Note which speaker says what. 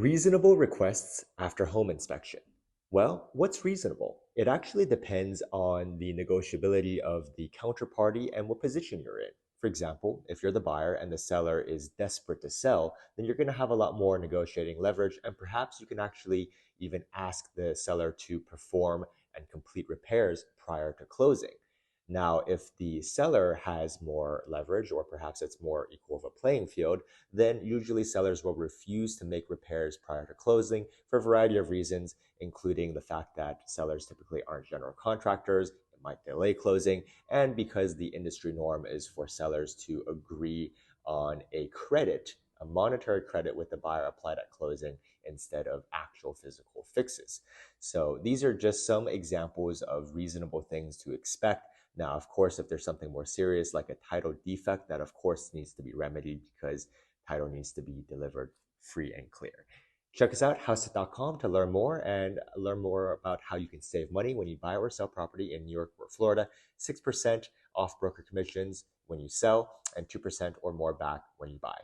Speaker 1: Reasonable requests after home inspection. Well, what's reasonable? It actually depends on the negotiability of the counterparty and what position you're in. For example, if you're the buyer and the seller is desperate to sell, then you're going to have a lot more negotiating leverage, and perhaps you can actually even ask the seller to perform and complete repairs prior to closing. Now, if the seller has more leverage, or perhaps it's more equal of a playing field, then usually sellers will refuse to make repairs prior to closing for a variety of reasons, including the fact that sellers typically aren't general contractors, it might delay closing, and because the industry norm is for sellers to agree on a credit, a monetary credit with the buyer applied at closing instead of actual physical fixes. So these are just some examples of reasonable things to expect. Now, of course, if there's something more serious like a title defect, that of course needs to be remedied because title needs to be delivered free and clear. Check us out, Hauseit.com, to learn more and learn more about how you can save money when you buy or sell property in New York or Florida. 6% off broker commissions when you sell and 2% or more back when you buy.